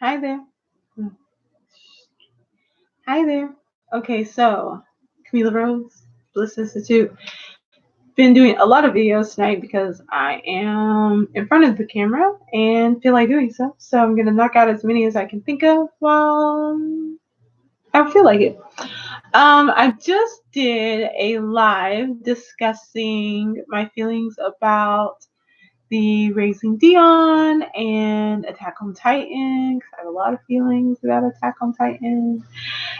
Hi there. Hmm. Hi there. Okay, so Camila Rose, Bliss Institute. Been doing a lot of videos tonight because I am in front of the camera and feel like doing so. So I'm gonna knock out as many as I can think of while I feel like it. I just did a live discussing my feelings about the Raising Dion and Attack on Titan. 'Cause I have a lot of feelings about Attack on Titan.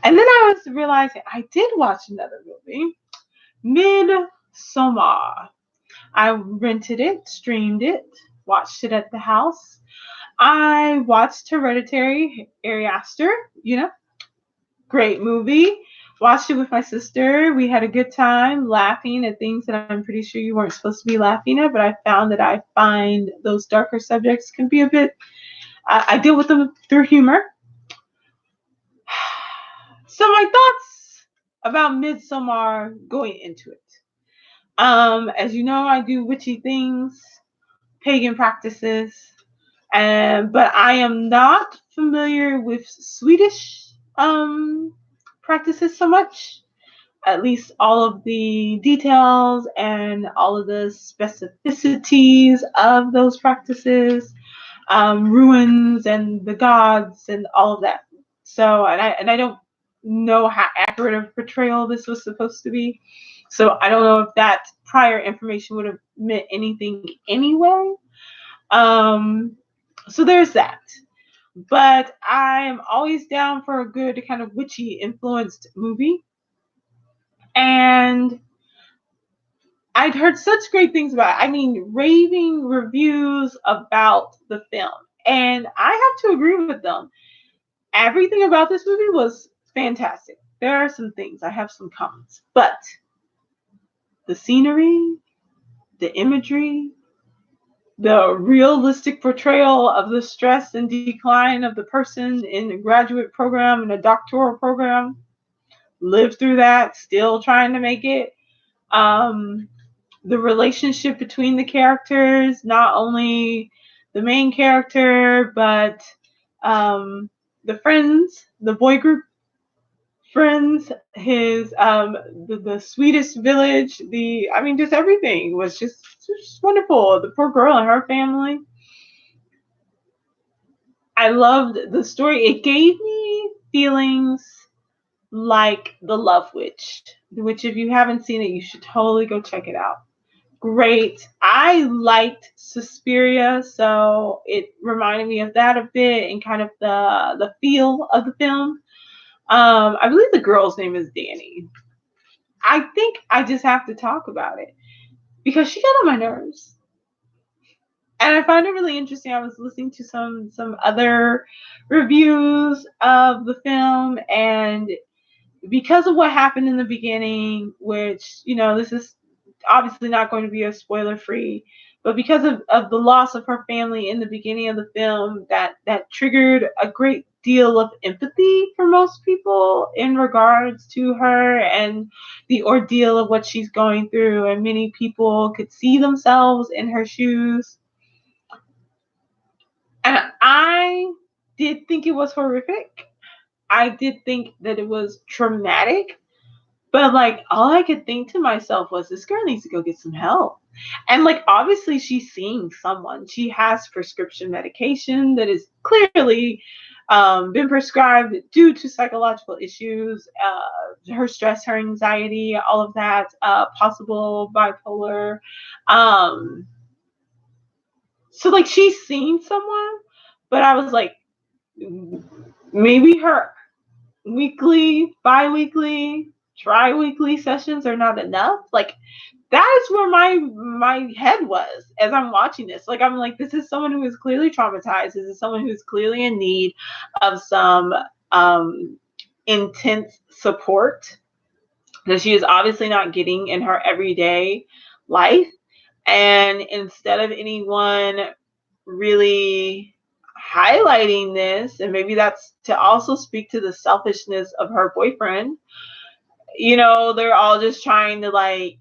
And then I was realizing I did watch another movie, Midsommar. I rented it, streamed it, watched it at the house. I watched Hereditary, Ari Aster, you know, great movie. Watched it with my sister. We had a good time laughing at things that I'm pretty sure you weren't supposed to be laughing at, but I found that I find those darker subjects can be a bit, I deal with them through humor. So my thoughts about Midsommar going into it. As you know, I do witchy things, pagan practices, and but I am not familiar with Swedish practices so much. At least all of the details and all of the specificities of those practices, ruins and the gods and all of that. So, and I don't know how accurate of portrayal this was supposed to be. So I don't know if that prior information would have meant anything anyway. Um, so there's that. But I'm always down for a good kind of witchy influenced movie. And I'd heard such great things about it. I mean, raving reviews about the film. And I have to agree with them. Everything about this movie was fantastic. There are some things, I have some comments. But the scenery, the imagery, the realistic portrayal of the stress and decline of the person in a graduate program and a doctoral program, lived through that, still trying to make it. Um, the relationship between the characters, not only the main character, but um, the friends, the boy group friends, his the sweetest village, the I mean just everything was just wonderful. The poor girl and her family. I loved the story. It gave me feelings like The Love Witch, which if you haven't seen it, you should totally go check it out. Great. I liked Suspiria, so it reminded me of that a bit and kind of the feel of the film. I believe the girl's name is Danny. I think I just have to talk about it because she got on my nerves. And I find it really interesting. I was listening to some other reviews of the film, and because of what happened in the beginning, which this is obviously not going to be a spoiler free, but because of the loss of her family in the beginning of the film, that triggered a great deal of empathy for most people in regards to her and the ordeal of what she's going through, and many people could see themselves in her shoes. And I did think it was horrific. I did think that it was traumatic. But like all I could think to myself was this girl needs to go get some help. And like obviously she's seeing someone. She has prescription medication that is clearly been prescribed due to psychological issues, her stress, her anxiety, all of that, possible bipolar. Um, so like she's seen someone, but I was like, maybe her weekly, bi-weekly, tri-weekly sessions are not enough. Like that is where my head was as I'm watching this. Like I'm like, this is someone who is clearly traumatized. This is someone who is clearly in need of some intense support that she is obviously not getting in her everyday life. And instead of anyone really highlighting this, and maybe that's to also speak to the selfishness of her boyfriend, they're all just trying to like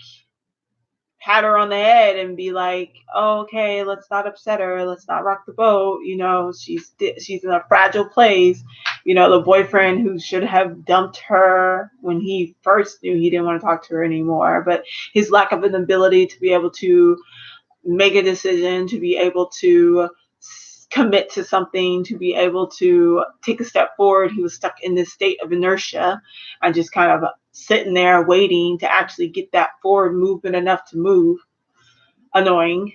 pat her on the head and be like, oh, okay, let's not upset her, let's not rock the boat, she's in a fragile place. The boyfriend who should have dumped her when he first knew he didn't want to talk to her anymore, but his lack of an ability to be able to make a decision, to be able to commit to something, to be able to take a step forward. He was stuck in this state of inertia and just kind of sitting there waiting to actually get that forward movement enough to move. Annoying.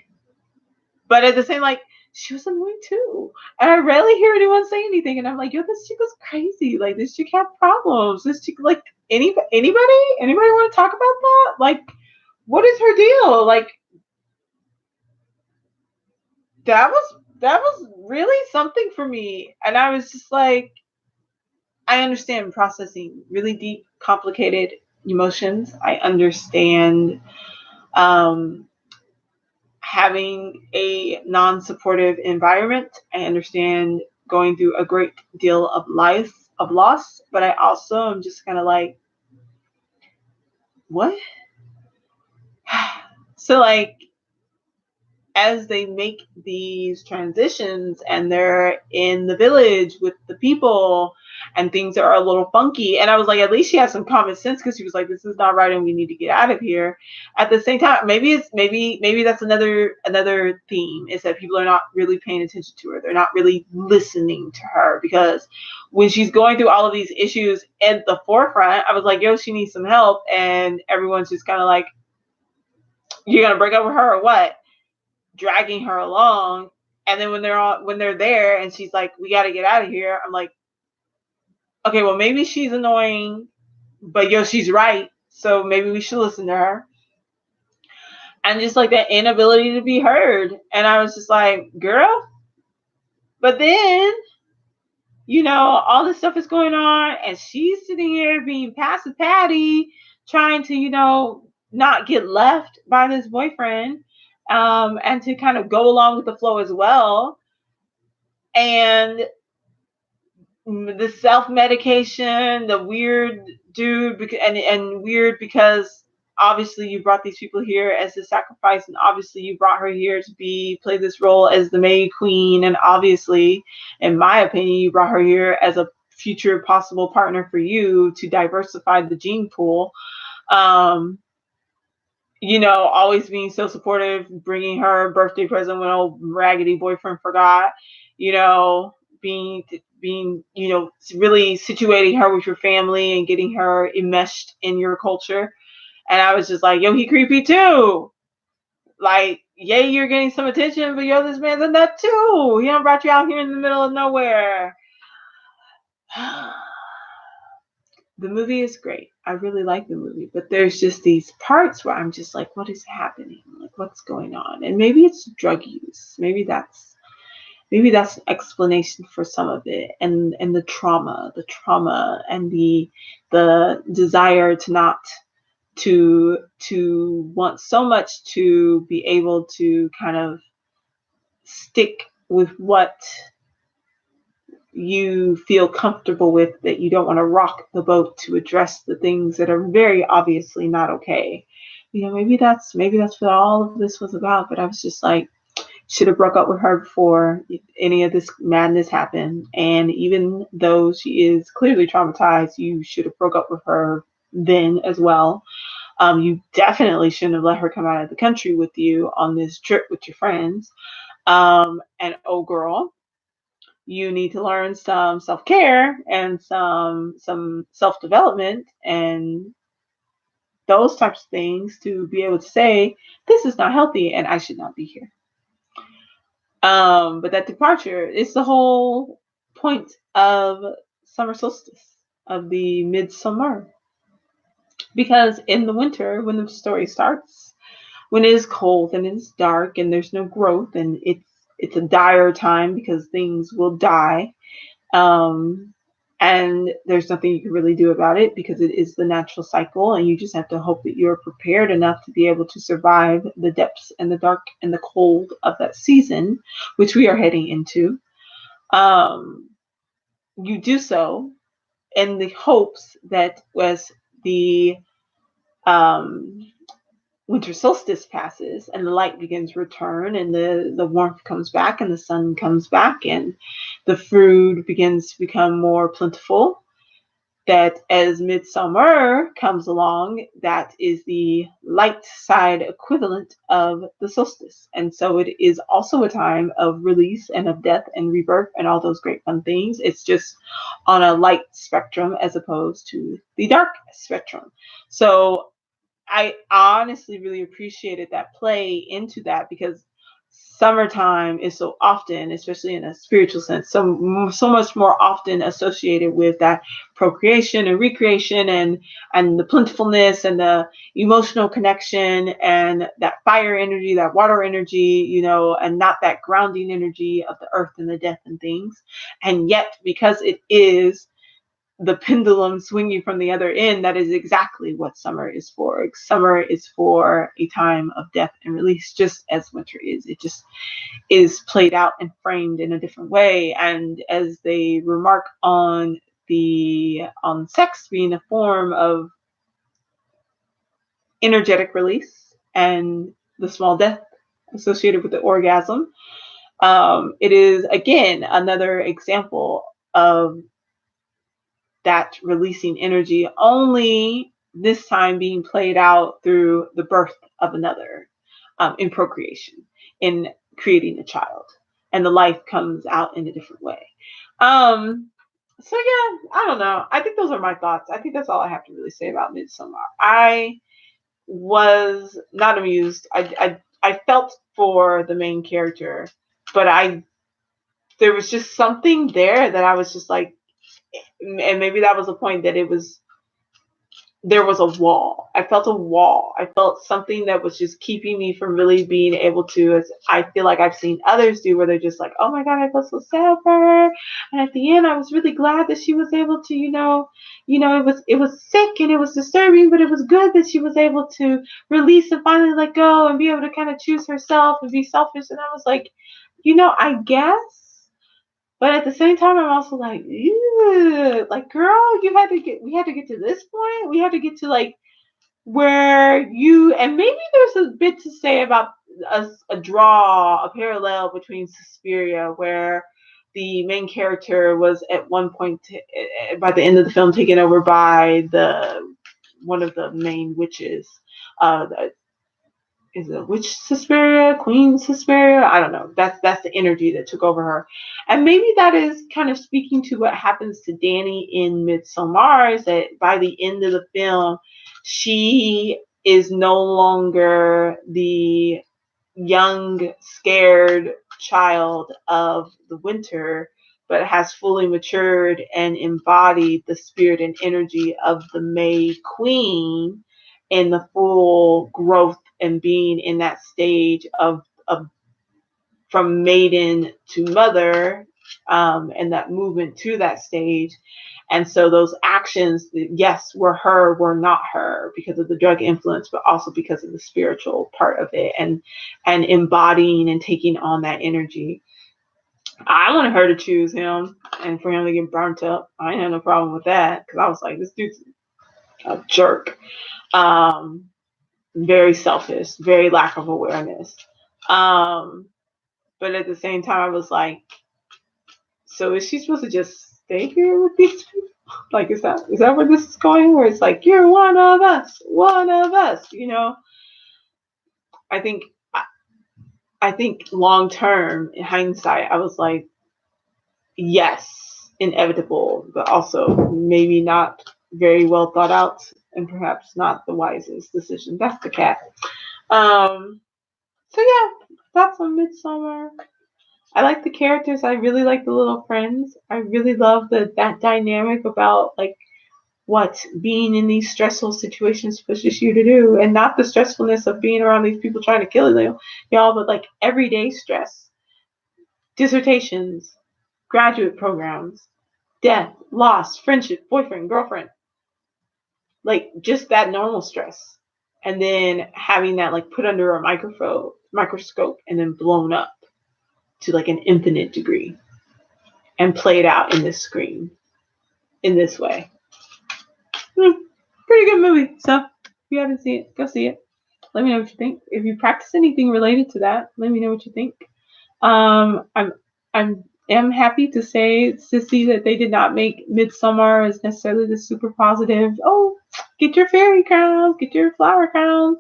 But at the same, like, she was annoying too. And I rarely hear anyone say anything. And I'm like, yo, this chick was crazy. Like, this chick had problems. This chick, like, anybody want to talk about that? Like, what is her deal? Like, that was really something for me. And I was just like, I understand processing really deep, complicated emotions. I understand having a non-supportive environment. I understand going through a great deal of loss, but I also am just kind of like, what? So, like, as they make these transitions and they're in the village with the people and things are a little funky, and I was like, at least she has some common sense, because she was like, this is not right and we need to get out of here. At the same time, maybe that's another theme, is that people are not really paying attention to her. They're not really listening to her, because when she's going through all of these issues at the forefront, I was like, yo, she needs some help, and everyone's just kind of like, you're gonna break up with her or what? Dragging her along. And then when they're there and she's like, we got to get out of here, I'm like, okay, well, maybe she's annoying, but yo, she's right, so maybe we should listen to her. And just like that inability to be heard. And I was just like, girl. But then, all this stuff is going on and she's sitting here being passive Patty, trying to, not get left by this boyfriend, and to kind of go along with the flow as well. And the self-medication, the weird dude, and weird because obviously you brought these people here as a sacrifice, and obviously you brought her here to play this role as the May Queen, and obviously, in my opinion, you brought her here as a future possible partner for you to diversify the gene pool. Always being so supportive, bringing her a birthday present when old raggedy boyfriend forgot, being, really situating her with your family and getting her enmeshed in your culture. And I was just like, yo, he creepy too. Like, yay, you're getting some attention, but yo, this man's a nut too. He done brought you out here in the middle of nowhere. The movie is great. I really like the movie, but there's just these parts where I'm just like, what is happening? Like, what's going on? And maybe it's drug use. Maybe that's an explanation for some of it, and the trauma and the desire to want so much to be able to kind of stick with what you feel comfortable with, that you don't want to rock the boat to address the things that are very obviously not okay. Maybe that's what all of this was about. But I was just like, should have broke up with her before any of this madness happened. And even though she is clearly traumatized, you should have broke up with her then as well. You definitely shouldn't have let her come out of the country with you on this trip with your friends. And oh girl, you need to learn some self-care and some self-development and those types of things to be able to say, this is not healthy and I should not be here. But that departure is the whole point of summer solstice, of the Midsommar. Because in the winter, when the story starts, when it is cold and it's dark and there's no growth and it's a dire time because things will die, and there's nothing you can really do about it because it is the natural cycle, and you just have to hope that you're prepared enough to be able to survive the depths and the dark and the cold of that season, which we are heading into. You do so in the hopes that as the winter solstice passes and the light begins to return and the warmth comes back and the sun comes back and the food begins to become more plentiful, that as midsummer comes along, that is the light side equivalent of the solstice. And so it is also a time of release and of death and rebirth and all those great fun things. It's just on a light spectrum as opposed to the dark spectrum. So I honestly really appreciated that play into that, because summertime is so often, especially in a spiritual sense, so much more often associated with that procreation and recreation and the plentifulness and the emotional connection and that fire energy, that water energy, and not that grounding energy of the earth and the death and things. And yet, because it is the pendulum swinging from the other end, that is exactly what summer is for. Summer is for a time of death and release, just as winter is. It just is played out and framed in a different way. And as they remark on sex being a form of energetic release and the small death associated with the orgasm, it is again another example of that releasing energy, only this time being played out through the birth of another, in procreation, in creating a child, and the life comes out in a different way. So yeah, I don't know. I think those are my thoughts. I think that's all I have to really say about Midsommar. I was not amused. I felt for the main character, but there was just something there that I was just like, and maybe that was the point, that there was a wall. I felt a wall. I felt something that was just keeping me from really being able to, as I feel like I've seen others do, where they're just like, oh my God, I felt so sad for her. And at the end, I was really glad that she was able to, it was sick and it was disturbing, but it was good that she was able to release and finally let go and be able to kind of choose herself and be selfish. And I was like, I guess. But at the same time, I'm also like, ew, like, girl, we had to get to this point. We had to get to like where and maybe there's a bit to say about a parallel between Suspiria, where the main character was at one point, by the end of the film, taken over by one of the main witches, is it witch Suspiria, Queen Suspiria? I don't know. That's the energy that took over her. And maybe that is kind of speaking to what happens to Danny in Midsommar, is that by the end of the film, she is no longer the young, scared child of the winter, but has fully matured and embodied the spirit and energy of the May Queen in the full growth and being in that stage of from maiden to mother, and that movement to that stage. And so those actions, yes, were not her because of the drug influence, but also because of the spiritual part of it, and embodying and taking on that energy. I wanted her to choose him and for him to get burnt up. I ain't had no problem with that, because I was like, this dude's a jerk. Very selfish, very lack of awareness. But at the same time, I was like, so is she supposed to just stay here with these people? Like, is that where this is going? Where it's like, you're one of us, I think, long term, in hindsight, I was like, yes, inevitable, but also maybe not very well thought out, and perhaps not the wisest decision. That's the cat. So yeah, that's on Midsommar. I like the characters. I really like the little friends. I really love that dynamic about like what being in these stressful situations pushes you to do, and not the stressfulness of being around these people trying to kill you, y'all, but like everyday stress, dissertations, graduate programs, death, loss, friendship, boyfriend, girlfriend, like just that normal stress, and then having that like put under a microscope and then blown up to like an infinite degree and played out in this screen in this way. Pretty good movie. So if you haven't seen it, go see it. Let me know what you think. If you practice anything related to that, let me know what you think. I'm am happy to see that they did not make Midsommar as necessarily the super positive. Oh, get your fairy crowns, get your flower crowns.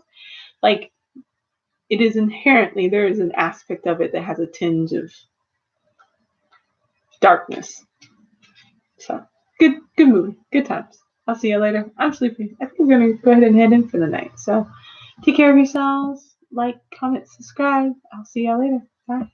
Like, it is inherently, there is an aspect of it that has a tinge of darkness. So good movie, good times. I'll see you later. I'm sleepy. I think we're gonna go ahead and head in for the night. So take care of yourselves. Like, comment, subscribe. I'll see y'all later. Bye.